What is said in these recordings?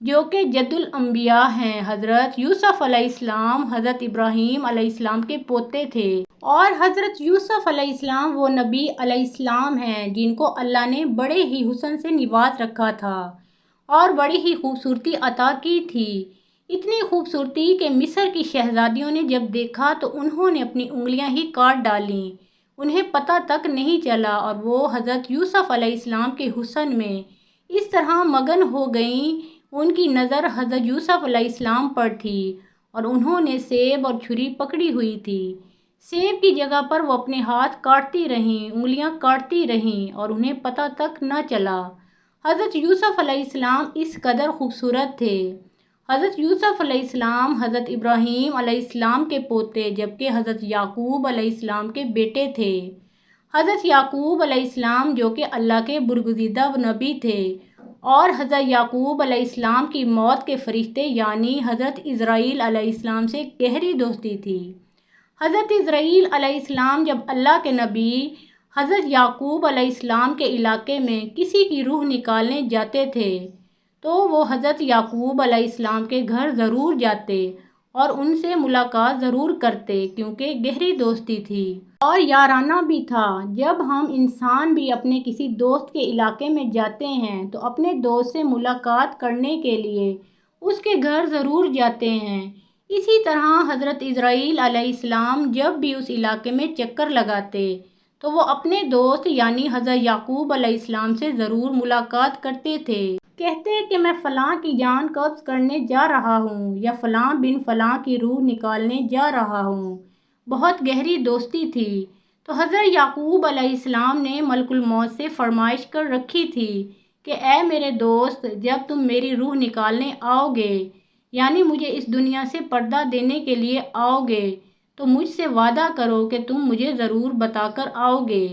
جو کہ جد الانبیاء ہیں۔ حضرت یوسف علیہ السلام حضرت ابراہیم علیہ السلام کے پوتے تھے، اور حضرت یوسف علیہ السلام وہ نبی علیہ السلام ہیں جن کو اللہ نے بڑے ہی حسن سے نواز رکھا تھا اور بڑی ہی خوبصورتی عطا کی تھی۔ اتنی خوبصورتی کہ مصر کی شہزادیوں نے جب دیکھا تو انہوں نے اپنی انگلیاں ہی کاٹ ڈالیں، انہیں پتہ تک نہیں چلا، اور وہ حضرت یوسف علیہ السلام کے حسن میں اس طرح مگن ہو گئیں، ان کی نظر حضرت یوسف علیہ السلام پر تھی اور انہوں نے سیب اور چھری پکڑی ہوئی تھی۔ سیب کی جگہ پر وہ اپنے ہاتھ کاٹتی رہیں، انگلیاں کاٹتی رہیں اور انہیں پتہ تک نہ چلا۔ حضرت یوسف علیہ السلام اس قدر خوبصورت تھے۔ حضرت یوسف علیہ السلام حضرت ابراہیم علیہ السلام کے پوتے جبکہ حضرت یعقوب علیہ السلام کے بیٹے تھے۔ حضرت یعقوب علیہ السلام جو کہ اللہ کے برگزیدہ نبی تھے، اور حضرت یعقوب علیہ السلام کی موت کے فرشتے یعنی حضرت عزرائیل علیہ السلام سے گہری دوستی تھی۔ حضرت عزرائیل علیہ السلام جب اللہ کے نبی حضرت یعقوب علیہ السلام کے علاقے میں کسی کی روح نکالنے جاتے تھے تو وہ حضرت یعقوب علیہ السلام کے گھر ضرور جاتے اور ان سے ملاقات ضرور کرتے، کیونکہ گہری دوستی تھی اور یارانہ بھی تھا۔ جب ہم انسان بھی اپنے کسی دوست کے علاقے میں جاتے ہیں تو اپنے دوست سے ملاقات کرنے کے لیے اس کے گھر ضرور جاتے ہیں۔ اسی طرح حضرت عزرائیل علیہ السلام جب بھی اس علاقے میں چکر لگاتے تو وہ اپنے دوست یعنی حضرت یعقوب علیہ السلام سے ضرور ملاقات کرتے تھے۔ کہتے کہ میں فلاں کی جان قبض کرنے جا رہا ہوں یا فلاں بن فلاں کی روح نکالنے جا رہا ہوں۔ بہت گہری دوستی تھی۔ تو حضرت یعقوب علیہ السلام نے ملک الموت سے فرمائش کر رکھی تھی کہ اے میرے دوست، جب تم میری روح نکالنے آؤ گے یعنی مجھے اس دنیا سے پردہ دینے کے لیے آؤ گے تو مجھ سے وعدہ کرو کہ تم مجھے ضرور بتا کر آؤ گے۔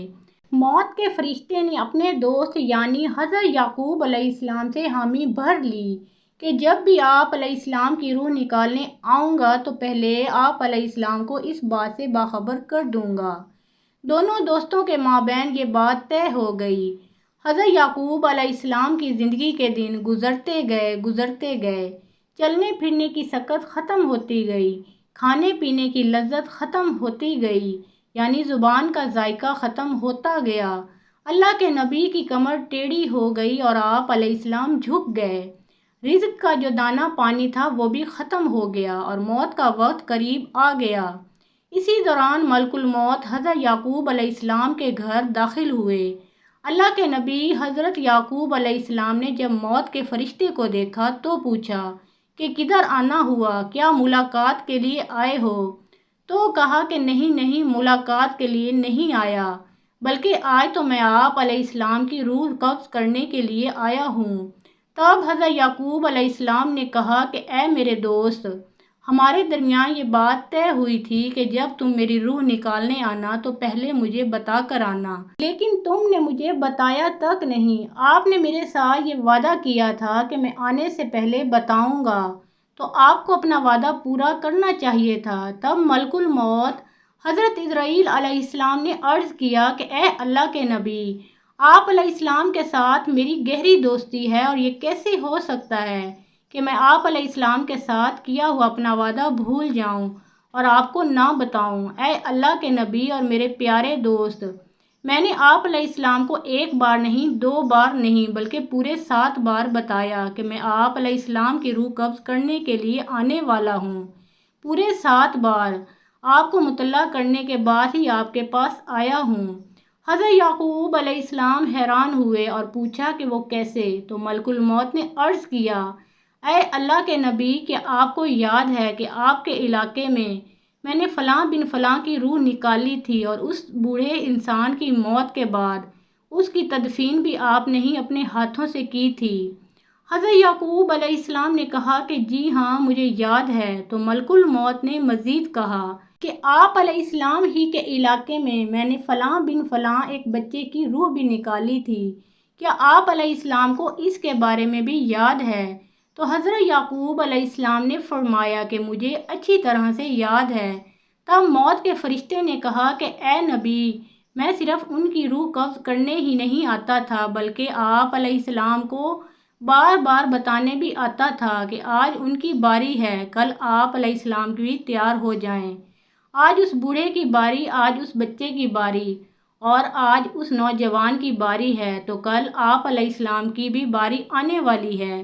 موت کے فرشتے نے اپنے دوست یعنی حضرت یعقوب علیہ السلام سے حامی بھر لی کہ جب بھی آپ علیہ السلام کی روح نکالنے آؤں گا تو پہلے آپ علیہ السلام کو اس بات سے باخبر کر دوں گا۔ دونوں دوستوں کے مابین یہ بات طے ہو گئی۔ حضرت یعقوب علیہ السلام کی زندگی کے دن گزرتے گئے، چلنے پھرنے کی سکت ختم ہوتی گئی، کھانے پینے کی لذت ختم ہوتی گئی، یعنی زبان کا ذائقہ ختم ہوتا گیا۔ اللہ کے نبی کی کمر ٹیڑھی ہو گئی اور آپ علیہ السلام جھک گئے۔ رزق کا جو دانہ پانی تھا وہ بھی ختم ہو گیا اور موت کا وقت قریب آ گیا۔ اسی دوران ملک الموت حضرت یعقوب علیہ السلام کے گھر داخل ہوئے۔ اللہ کے نبی حضرت یعقوب علیہ السلام نے جب موت کے فرشتے کو دیکھا تو پوچھا کہ کدھر آنا ہوا، کیا ملاقات کے لیے آئے ہو؟ تو کہا کہ نہیں، ملاقات کے لیے نہیں آیا، بلکہ آج تو میں آپ علیہ السلام کی روح قبض کرنے کے لیے آیا ہوں۔ تب حضرت یعقوب علیہ السلام نے کہا کہ اے میرے دوست، ہمارے درمیان یہ بات طے ہوئی تھی کہ جب تم میری روح نکالنے آنا تو پہلے مجھے بتا کر آنا، لیکن تم نے مجھے بتایا تک نہیں۔ آپ نے میرے ساتھ یہ وعدہ کیا تھا کہ میں آنے سے پہلے بتاؤں گا، تو آپ کو اپنا وعدہ پورا کرنا چاہیے تھا۔ تب ملک الموت حضرت عزرائیل علیہ السلام نے عرض کیا کہ اے اللہ کے نبی، آپ علیہ السلام کے ساتھ میری گہری دوستی ہے اور یہ کیسے ہو سکتا ہے کہ میں آپ علیہ السلام کے ساتھ کیا ہوا اپنا وعدہ بھول جاؤں اور آپ کو نہ بتاؤں۔ اے اللہ کے نبی اور میرے پیارے دوست، میں نے آپ علیہ السلام کو ایک بار نہیں، 2 بار نہیں، بلکہ پورے 7 بار بتایا کہ میں آپ علیہ السلام کی روح قبض کرنے کے لیے آنے والا ہوں۔ پورے 7 بار آپ کو مطلع کرنے کے بعد ہی آپ کے پاس آیا ہوں۔ حضرت یعقوب علیہ السلام حیران ہوئے اور پوچھا کہ وہ کیسے؟ تو ملک الموت نے عرض کیا، اے اللہ کے نبی، کہ آپ کو یاد ہے کہ آپ کے علاقے میں نے فلاں بن فلاں کی روح نکالی تھی اور اس بوڑھے انسان کی موت کے بعد اس کی تدفین بھی آپ نے ہی اپنے ہاتھوں سے کی تھی۔ حضرت یعقوب علیہ السلام نے کہا کہ جی ہاں، مجھے یاد ہے۔ تو ملک الموت نے مزید کہا کہ آپ علیہ السلام ہی کے علاقے میں نے فلاں بن فلاں ایک بچے کی روح بھی نکالی تھی، کیا آپ علیہ السلام کو اس کے بارے میں بھی یاد ہے؟ تو حضرت یعقوب علیہ السلام نے فرمایا کہ مجھے اچھی طرح سے یاد ہے۔ تب موت کے فرشتے نے کہا کہ اے نبی، میں صرف ان کی روح قبض کرنے ہی نہیں آتا تھا بلکہ آپ علیہ السلام کو بار بار بتانے بھی آتا تھا کہ آج ان کی باری ہے، کل آپ علیہ السلام بھی تیار ہو جائیں۔ آج اس بوڑھے کی باری، آج اس بچے کی باری اور آج اس نوجوان کی باری ہے تو کل آپ علیہ السلام کی بھی باری آنے والی ہے۔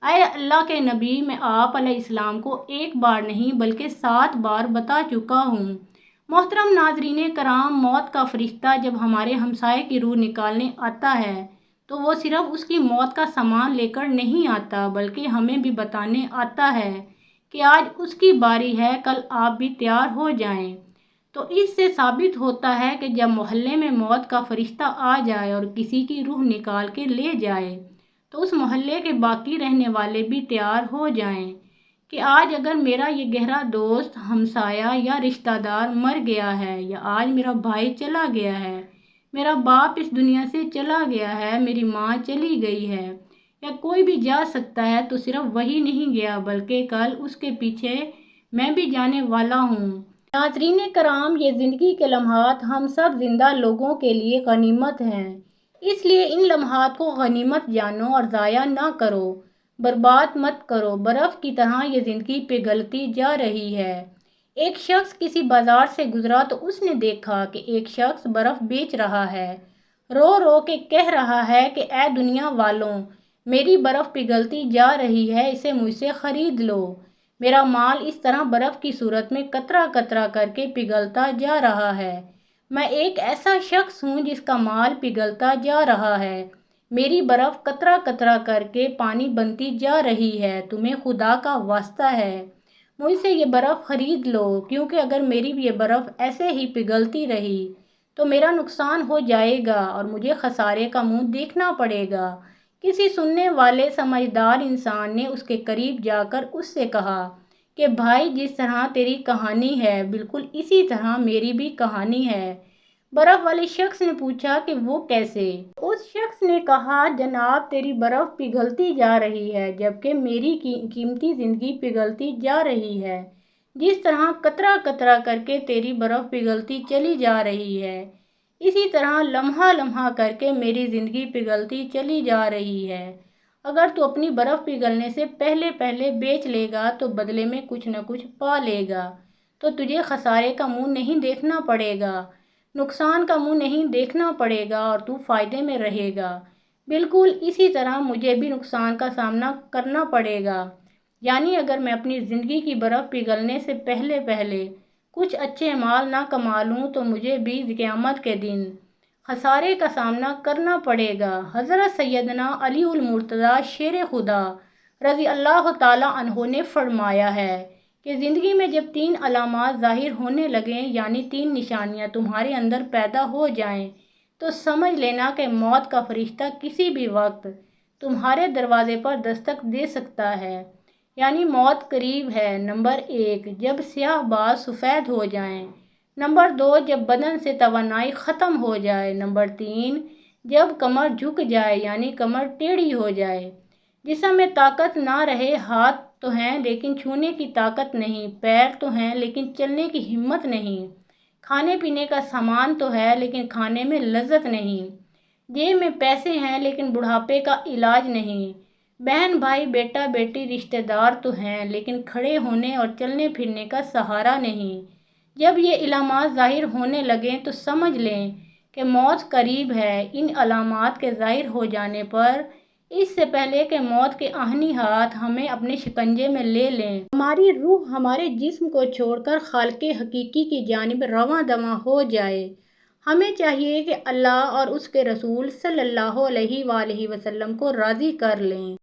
اے اللہ کے نبی، میں آپ علیہ السلام کو ایک بار نہیں بلکہ 7 بار بتا چکا ہوں۔ محترم ناظرین کرام، موت کا فرشتہ جب ہمارے ہمسائے کی روح نکالنے آتا ہے تو وہ صرف اس کی موت کا سامان لے کر نہیں آتا بلکہ ہمیں بھی بتانے آتا ہے کہ آج اس کی باری ہے، کل آپ بھی تیار ہو جائیں۔ تو اس سے ثابت ہوتا ہے کہ جب محلے میں موت کا فرشتہ آ جائے اور کسی کی روح نکال کے لے جائے تو اس محلے کے باقی رہنے والے بھی تیار ہو جائیں کہ آج اگر میرا یہ گہرا دوست، ہمسایہ یا رشتہ دار مر گیا ہے، یا آج میرا بھائی چلا گیا ہے، میرا باپ اس دنیا سے چلا گیا ہے، میری ماں چلی گئی ہے، یا کوئی بھی جا سکتا ہے تو صرف وہی نہیں گیا بلکہ کل اس کے پیچھے میں بھی جانے والا ہوں۔ ناظرین کرام، یہ زندگی کے لمحات ہم سب زندہ لوگوں کے لیے غنیمت ہیں، اس لیے ان لمحات کو غنیمت جانو اور ضائع نہ کرو، برباد مت کرو۔ برف کی طرح یہ زندگی پگھلتی جا رہی ہے۔ ایک شخص کسی بازار سے گزرا تو اس نے دیکھا کہ ایک شخص برف بیچ رہا ہے، رو رو کے کہہ رہا ہے کہ اے دنیا والوں، میری برف پگھلتی جا رہی ہے، اسے مجھ سے خرید لو۔ میرا مال اس طرح برف کی صورت میں قطرہ قطرہ کر کے پگھلتا جا رہا ہے۔ میں ایک ایسا شخص ہوں جس کا مال پگھلتا جا رہا ہے، میری برف قطرہ قطرہ کر کے پانی بنتی جا رہی ہے، تمہیں خدا کا واسطہ ہے مجھ سے یہ برف خرید لو، کیونکہ اگر میری یہ برف ایسے ہی پگھلتی رہی تو میرا نقصان ہو جائے گا اور مجھے خسارے کا منہ دیکھنا پڑے گا۔ کسی سننے والے سمجھدار انسان نے اس کے قریب جا کر اس سے کہا کہ بھائی، جس طرح تیری کہانی ہے بالکل اسی طرح میری بھی کہانی ہے۔ برف والے شخص نے پوچھا کہ وہ کیسے؟ اس شخص نے کہا، جناب، تیری برف پگھلتی جا رہی ہے جبکہ میری قیمتی زندگی پگھلتی جا رہی ہے۔ جس طرح قطرہ قطرہ کر کے تیری برف پگھلتی چلی جا رہی ہے، اسی طرح لمحہ لمحہ کر کے میری زندگی پگھلتی چلی جا رہی ہے۔ اگر تو اپنی برف پگھلنے سے پہلے پہلے بیچ لے گا تو بدلے میں کچھ نہ کچھ پا لے گا، تو تجھے خسارے کا منہ نہیں دیکھنا پڑے گا، نقصان کا منہ نہیں دیکھنا پڑے گا اور تو فائدے میں رہے گا۔ بالکل اسی طرح مجھے بھی نقصان کا سامنا کرنا پڑے گا، یعنی اگر میں اپنی زندگی کی برف پگھلنے سے پہلے پہلے کچھ اچھے اعمال نہ کما لوں تو مجھے بھی قیامت کے دن خسارے کا سامنا کرنا پڑے گا۔ حضرت سیدنا علی المرتضیٰ شیر خدا رضی اللہ تعالیٰ عنہ نے فرمایا ہے کہ زندگی میں جب 3 علامات ظاہر ہونے لگیں، یعنی 3 نشانیاں تمہارے اندر پیدا ہو جائیں، تو سمجھ لینا کہ موت کا فرشتہ کسی بھی وقت تمہارے دروازے پر دستک دے سکتا ہے، یعنی موت قریب ہے۔ نمبر 1، جب سیاہ بال سفید ہو جائیں۔ نمبر 2، جب بدن سے توانائی ختم ہو جائے۔ نمبر 3، جب کمر جھک جائے، یعنی کمر ٹیڑھی ہو جائے، جسم میں طاقت نہ رہے، ہاتھ تو ہیں لیکن چھونے کی طاقت نہیں، پیر تو ہیں لیکن چلنے کی ہمت نہیں، کھانے پینے کا سامان تو ہے لیکن کھانے میں لذت نہیں، جیب میں پیسے ہیں لیکن بڑھاپے کا علاج نہیں، بہن بھائی بیٹا بیٹی رشتہ دار تو ہیں لیکن کھڑے ہونے اور چلنے پھرنے کا سہارا نہیں۔ جب یہ علامات ظاہر ہونے لگیں تو سمجھ لیں کہ موت قریب ہے۔ ان علامات کے ظاہر ہو جانے پر اس سے پہلے کہ موت کے آہنی ہاتھ ہمیں اپنے شکنجے میں لے لیں، ہماری روح ہمارے جسم کو چھوڑ کر خالق حقیقی کی جانب رواں دواں ہو جائے، ہمیں چاہیے کہ اللہ اور اس کے رسول صلی اللہ علیہ وآلہ وسلم کو راضی کر لیں۔